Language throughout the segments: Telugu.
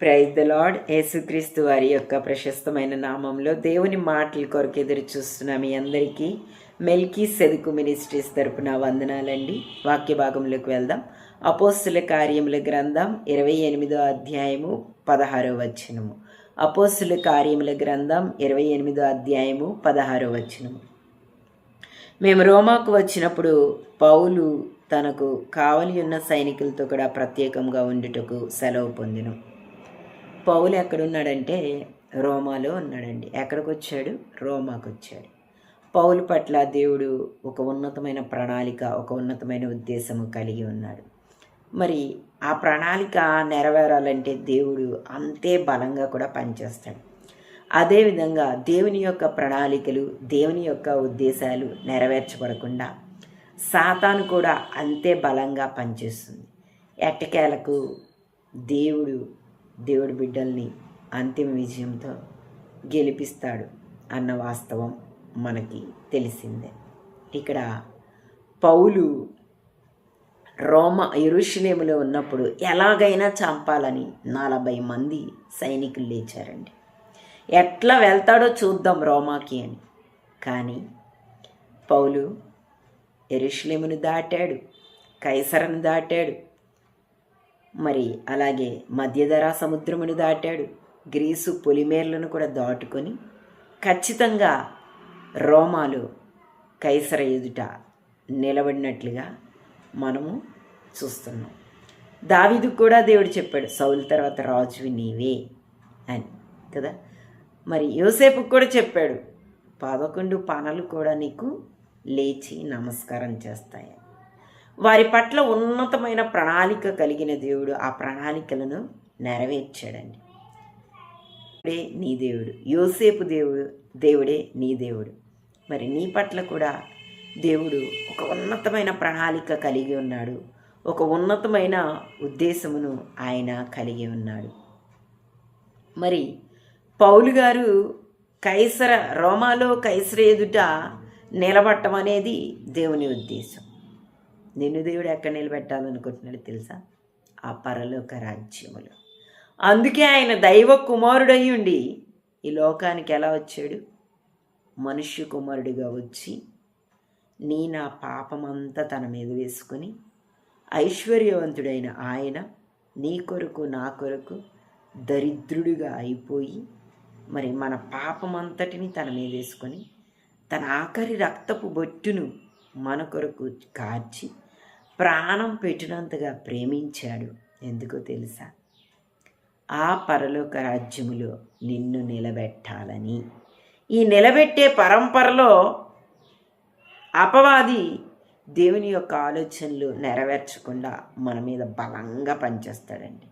Praise the lord. యేసుక్రీస్తు వారి యొక్క ప్రశస్తమైన నామంలో దేవుని మాటల కొరకు ఎదురు చూస్తున్న మీ అందరికీ మెల్కీ సెదుకు మినిస్ట్రీస్ తరపున వందనాలండి. వాక్య భాగంలోకి వెళ్దాం. అపోస్తుల కార్యముల గ్రంథం 28వ అధ్యాయము 16వ వచనము. అపోస్తుల కార్యముల గ్రంథం 28వ అధ్యాయము 16వ వచనము. మేము రోమాకు వచ్చినప్పుడు పౌలు తనకు కావలి ఉన్న సైనికులతో కూడా ప్రత్యేకంగా ఉండుటకు సెలవు పొందెను. పౌలు ఎక్కడున్నాడంటే రోమాలో ఉన్నాడండి. ఎక్కడికి వచ్చాడు? రోమాకు వచ్చాడు. పౌలు పట్ల దేవుడు ఒక ఉన్నతమైన ప్రణాళిక, ఒక ఉన్నతమైన ఉద్దేశము కలిగి ఉన్నాడు. మరి ఆ ప్రణాళిక నెరవేరాలంటే దేవుడు అంతే బలంగా కూడా పనిచేస్తాడు. అదేవిధంగా దేవుని యొక్క ప్రణాళికలు, దేవుని యొక్క ఉద్దేశాలు నెరవేర్చబడకుండా సాతాను కూడా అంతే బలంగా పనిచేస్తుంది. ఎట్టకేలకు దేవుడి బిడ్డల్ని అంతిమ విజయంతో గెలిపిస్తాడు అన్న వాస్తవం మనకి తెలిసిందే. ఇక్కడ పౌలు యెరూషలేములో ఉన్నప్పుడు ఎలాగైనా చంపాలని 40 మంది సైనికులు లేచారండి. ఎట్లా వెళ్తాడో చూద్దాం రోమాకి అని. కానీ పౌలు యెరూషలేమును దాటాడు, కైసరను దాటాడు, మరి అలాగే మధ్యధరా సముద్రమును దాటాడు, గ్రీసు పొలిమేర్లను కూడా దాటుకొని ఖచ్చితంగా రోమాలో కైసర ఎదుట నిలబడినట్లుగా మనము చూస్తున్నాం. దావీదుకు కూడా దేవుడు చెప్పాడు, సౌలు తర్వాత రాజువి నీవే అని కదా. మరి యోసేపుకు కూడా చెప్పాడు, 11 పనలు కూడా నీకు లేచి నమస్కారం చేస్తాయి. వారి పట్ల ఉన్నతమైన ప్రణాళిక కలిగిన దేవుడు ఆ ప్రణాళికలను నెరవేర్చాడండి. దేవుడే నీ దేవుడు, యోసేపు దేవుడే నీ దేవుడు. మరి నీ పట్ల కూడా దేవుడు ఒక ఉన్నతమైన ప్రణాళిక కలిగి ఉన్నాడు, ఒక ఉన్నతమైన ఉద్దేశమును ఆయన కలిగి ఉన్నాడు. మరి పౌలు గారు రోమాలో కైసర ఎదుట నిలబడటం అనేది దేవుని ఉద్దేశం. నిన్ను దేవుడు ఎక్కడ నిలబెట్టాలనుకుంటున్నాడు తెలుసా? ఆ పరలోక రాజ్యములో. అందుకే ఆయన దైవ కుమారుడై ఉండి ఈ లోకానికి ఎలా వచ్చాడు? మనుష్య కుమారుడిగా వచ్చి నా పాపమంతా తన మీద వేసుకొని ఐశ్వర్యవంతుడైన ఆయన నీ కొరకు నా కొరకు దరిద్రుడిగా అయిపోయి మరి మన పాపమంతటిని తన మీద వేసుకొని తన ఆఖరి రక్తపు బొట్టును మన కొరకు కార్చి ప్రాణం పెట్టినంతగా ప్రేమించాడు. ఎందుకో తెలుసా? ఆ పరలోక రాజ్యములో నిన్ను నిలబెట్టాలని. ఈ నిలబెట్టే పరంపరలో అపవాది దేవుని యొక్క ఆలోచనలు నెరవేర్చకుండా మన మీద బలంగా పనిచేస్తాడండి.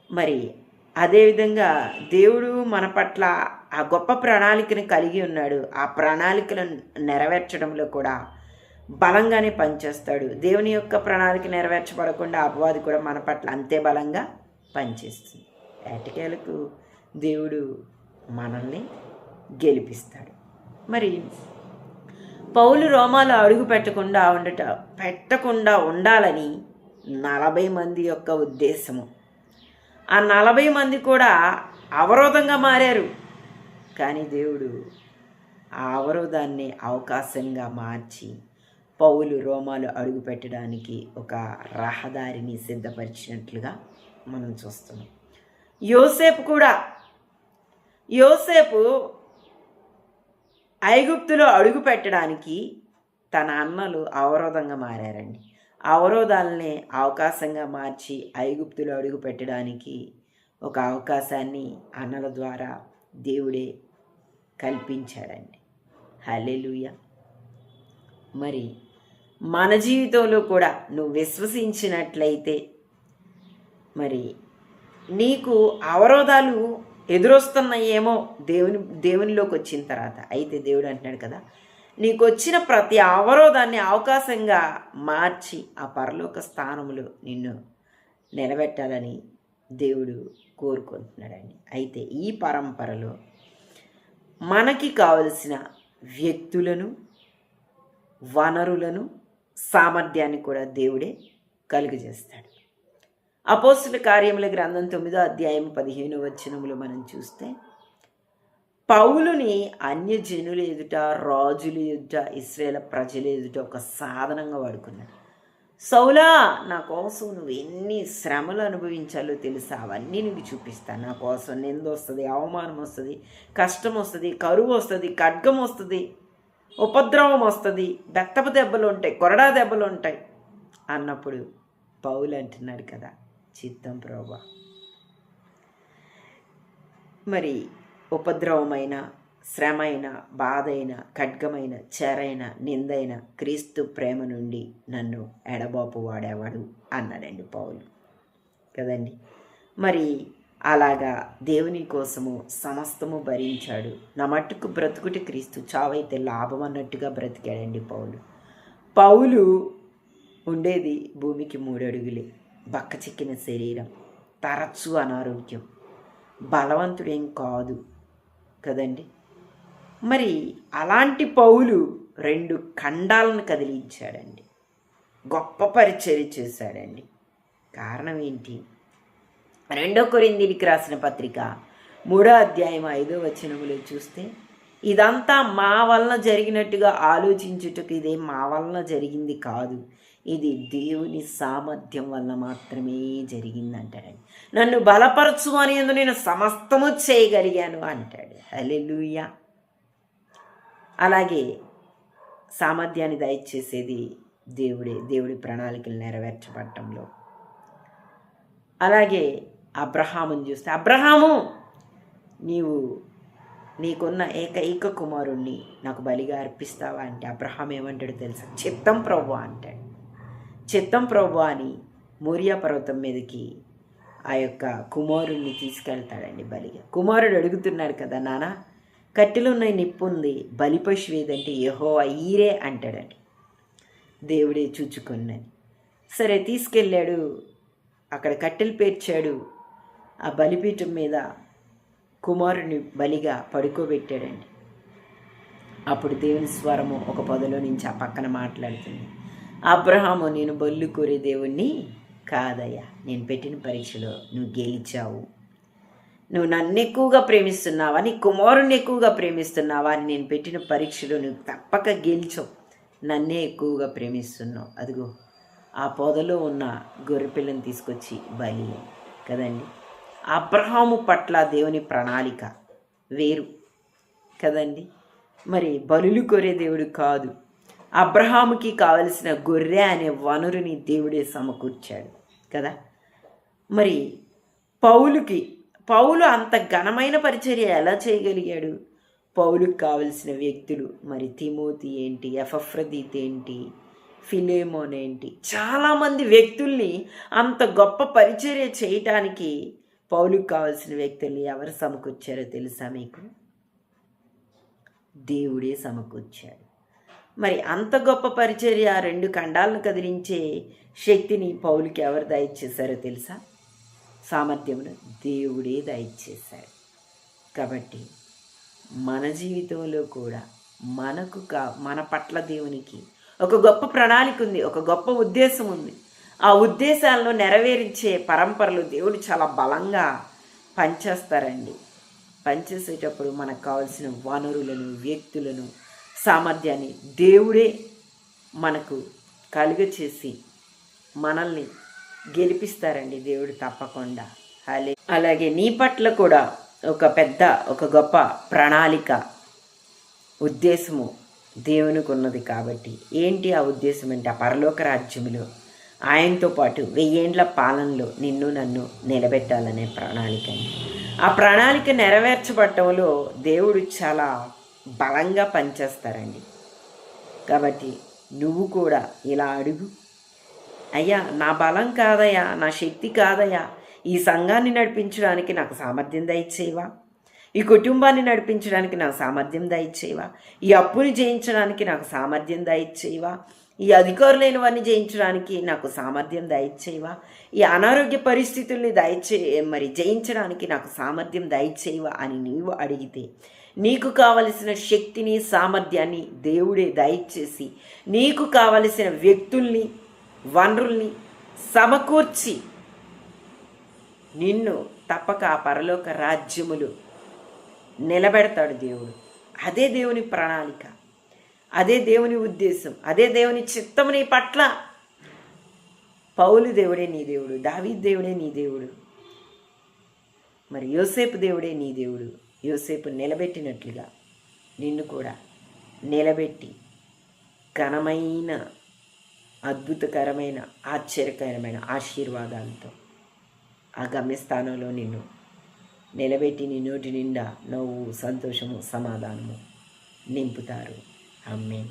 మరి అదేవిధంగా దేవుడు మన పట్ల ఆ గొప్ప ప్రణాళికను కలిగి ఉన్నాడు. ఆ ప్రణాళికలను నెరవేర్చడంలో కూడా బలంగానే పనిచేస్తాడు. దేవుని యొక్క ప్రణాళిక నెరవేర్చబడకుండా అపవాది కూడా మన పట్ల అంతే బలంగా పనిచేస్తుంది. ఎట్టకేలకు దేవుడు మనల్ని గెలిపిస్తాడు. మరి పౌలు రోమాలో అడుగు పెట్టకుండా ఉండాలని 40 మంది యొక్క ఉద్దేశము. ఆ 40 మంది కూడా అవరోధంగా మారారు. కానీ దేవుడు ఆ అవరోధాన్ని అవకాశంగా మార్చి పౌలు రోమాలో అడుగు పెట్టడానికి ఒక రహదారిని సిద్ధపరిచినట్లుగా మనం చూస్తున్నాం. యోసేపు ఐగుప్తులో అడుగు పెట్టడానికి తన అన్నలు అవరోధంగా మారారండి. అవరోధాలని అవకాశంగా మార్చి ఐగుప్తులో అడుగు పెట్టడానికి ఒక అవకాశాన్ని అన్నల ద్వారా దేవుడే కల్పించాడండి. హల్లెలూయా. మరి మన జీవితంలో కూడా నువ్వు విశ్వసించినట్లయితే మరి నీకు అవరోధాలు ఎదురొస్తున్నాయేమో దేవునిలోకి వచ్చిన తర్వాత. అయితే దేవుడు అంటున్నాడు కదా, నీకు వచ్చిన ప్రతి అవరోధాన్ని అవకాశంగా మార్చి ఆ పరలోక స్థానంలో నిన్ను నిలబెట్టాలని దేవుడు కోరుకుంటున్నాడండి. అయితే ఈ పరంపరలో మనకి కావలసిన వ్యక్తులను, వనరులను, సామర్థ్యాన్ని కూడా దేవుడే కలుగజేస్తాడు. అపోస్తుల కార్యముల గ్రంథం 9వ అధ్యాయం 15వ వచనములో మనం చూస్తే, పౌలుని అన్యజనుల ఎదుట, రాజుల ఎదుట, ఇశ్రాయేలు ప్రజల ఎదుట ఒక సాధనంగా వాడుకున్నాడు. సౌలా, నా కోసం నువ్వు ఎన్ని శ్రమలు అనుభవించాలో తెలుసా, అవన్నీ నీకు చూపిస్తాను. నా కోసం నింద వస్తుంది, అవమానం వస్తుంది, కష్టం వస్తుంది, కరువు వస్తుంది, ఖడ్గం వస్తుంది, ఉపద్రవం వస్తుంది, బెత్తపు దెబ్బలు ఉంటాయి, కొరడా దెబ్బలు ఉంటాయి అన్నప్పుడు పౌలు అంటున్నాడు కదా, చిత్తం ప్రభువా. మరి ఉపద్రవమైన, శ్రమైన, బాధైన, ఖడ్గమైన, చెరైన, నిందైన క్రీస్తు ప్రేమ నుండి నన్ను ఎడబాపు వాడేవాడు అన్నాడండి పౌలు కదండి. మరి అలాగా దేవుని కోసము సమస్తము భరించాడు. నా మట్టుకు బ్రతుకుటి క్రీస్తు, చావైతే లాభం అన్నట్టుగా బ్రతికాడండి పౌలు ఉండేది భూమికి 3 అడుగులే, బక్కచిక్కిన శరీరం, తరచు అనారోగ్యం, బలవంతుడేం కాదు కదండి. మరి అలాంటి పౌలు 2 ఖండాలను కదిలించాడండి, గొప్ప పరిచర్య చేశాడండి. కారణం ఏంటి? 2 కొరింథీయులకు రాసిన పత్రిక 3వ అధ్యాయం 5వ వచనములో చూస్తే, ఇదంతా మా వలన జరిగినట్టుగా ఆలోచించుటకు ఇదేం మా వలన జరిగింది కాదు, ఇది దేవుని సామర్థ్యం వల్ల మాత్రమే జరిగింది అంటాడండి. నన్ను బలపరచు అని ఎందు నేను సమస్తము చేయగలిగాను అంటాడు. హల్లెలూయా. అలాగే సామర్థ్యాన్ని దయచేసేది దేవుడే, దేవుడి ప్రణాళికలు నెరవేర్చబడటంలో. అలాగే అబ్రహాముని చూస్తే, అబ్రహాము, నీకున్న ఏకైక కుమారుణ్ణి నాకు బలిగా అర్పిస్తావా అంటే అబ్రహాం ఏమంటాడు తెలుసా? చిత్తం ప్రభువా అంటాడు. చిత్తం ప్రభువా అని మోరియా పర్వతం మీదకి ఆ యొక్క కుమారుణ్ణి తీసుకెళ్తాడండి బలిగా. కుమారుడు అడుగుతున్నాడు కదా, నాన్న కట్టెలో ఉన్న నిప్పు ఉంది, బలి పశువు ఏదంటే యెహోవా ఈరే అంటాడండి. దేవుడే చూచుకున్నాను. సరే తీసుకెళ్ళాడు, అక్కడ కట్టెలు పేర్చాడు, ఆ బలిపీఠం మీద కుమారుని బలిగా పడుకోబెట్టాడండి. అప్పుడు దేవుని స్వరము ఒక పొదలో నుంచి ఆ పక్కన మాట్లాడుతుంది, అబ్రహాము, నేను బొల్లు కోరే దేవుణ్ణి కాదయ్యా, నేను పెట్టిన పరీక్షలో నువ్వు గెలిచావు. నువ్వు నన్ను ఎక్కువగా ప్రేమిస్తున్నావా, నీ కుమారుణ్ణి ఎక్కువగా ప్రేమిస్తున్నావా అని నేను పెట్టిన పరీక్షలో నువ్వు తప్పక గెలిచావు. నన్నే ఎక్కువగా ప్రేమిస్తున్నావు. అదిగో ఆ పొదలో ఉన్న గొర్రెపిల్లని తీసుకొచ్చి బలి కదండి. అబ్రహాము పట్ల దేవుని ప్రణాళిక వేరు కదండి. మరి బలులు కోరే దేవుడు కాదు, అబ్రహాముకి కావలసిన గొర్రె అనే వనరుని దేవుడే సమకూర్చాడు కదా. మరి పౌలు అంత ఘనమైన పరిచర్య ఎలా చేయగలిగాడు? పౌలుకి కావలసిన వ్యక్తులు, మరి తిమోతి ఏంటి, ఎపఫ్రదీతు ఏంటి, ఫిలేమోన్ ఏంటి, చాలామంది వ్యక్తుల్ని అంత గొప్ప పరిచర్య చేయటానికి పౌలుకి కావలసిన వ్యక్తుల్ని ఎవరు సమకూర్చారో తెలుసా మీకు? దేవుడే సమకూర్చాడు. మరి అంత గొప్ప పరిచర్య, 2 ఖండాలను కదిలించే శక్తిని పౌలుకి ఎవరు దయచేశారో తెలుసా? సామర్థ్యమును దేవుడే దయచేశాడు. కాబట్టి మన జీవితంలో కూడా మన పట్ల దేవునికి ఒక గొప్ప ప్రణాళిక ఉంది, ఒక గొప్ప ఉద్దేశం ఉంది. ఆ ఉద్దేశాలను నెరవేర్చే పరంపరలు దేవుడు చాలా బలంగా పనిచేస్తారండి. పనిచేసేటప్పుడు మనకు కావాల్సిన వనరులను, వ్యక్తులను, సామర్థ్యాన్ని దేవుడే మనకు కలుగచేసి మనల్ని గెలిపిస్తారండి దేవుడు తప్పకుండా. అలాగే నీ పట్ల కూడా ఒక గొప్ప ప్రణాళిక, ఉద్దేశము దేవునికి ఉన్నది. కాబట్టి ఏంటి ఆ ఉద్దేశం అంటే, ఆ పరలోక రాజ్యములో ఆయనతో పాటు 1000 ఏండ్ల పాలనలో నిన్ను నన్ను నిలబెట్టాలనే ప్రణాళిక. ఆ ప్రణాళిక నెరవేర్చబడటంలో దేవుడు చాలా బలంగా పనిచేస్తారండి. కాబట్టి నువ్వు కూడా ఇలా అడుగు, అయ్యా నా బలం కాదయ్యా, నా శక్తి కాదయ్యా, ఈ సంఘాన్ని నడిపించడానికి నాకు సామర్థ్యం దయచేయవా, ఈ కుటుంబాన్ని నడిపించడానికి నాకు సామర్థ్యం దయచేయవా, ఈ అప్పుని జయించడానికి నాకు సామర్థ్యం దయచేయవా, ఈ అధికారులైనవన్నీ జయించడానికి నాకు సామర్థ్యం దయచేయవా, ఈ అనారోగ్య పరిస్థితుల్ని జయించడానికి నాకు సామర్థ్యం దయచేయవా అని నీవు అడిగితే, నీకు కావలసిన శక్తిని, సామర్థ్యాన్ని దేవుడే దయచేసి నీకు కావలసిన వ్యక్తుల్ని, వనరుల్ని సమకూర్చి నిన్ను తప్పక ఆ పరలోక రాజ్యములు నిలబెడతాడు దేవుడు. అదే దేవుని ప్రణాళిక, అదే దేవుని ఉద్దేశం, అదే దేవుని చిత్తము నీ పట్ల. పౌలు దేవుడే నీ దేవుడు, దావీదు దేవుడే నీ దేవుడు, మరి యోసేపు దేవుడే నీ దేవుడు. యోసేపు నిలబెట్టినట్లుగా నిన్ను కూడా నిలబెట్టి ఘనమైన, అద్భుతకరమైన, ఆశ్చర్యకరమైన ఆశీర్వాదాలతో ఆ గమ్యస్థానంలో నిన్ను నిలబెట్టి నీ నోటి నిండా నవ్వు, సంతోషము, సమాధానము నింపుతారు. ఆమేన్.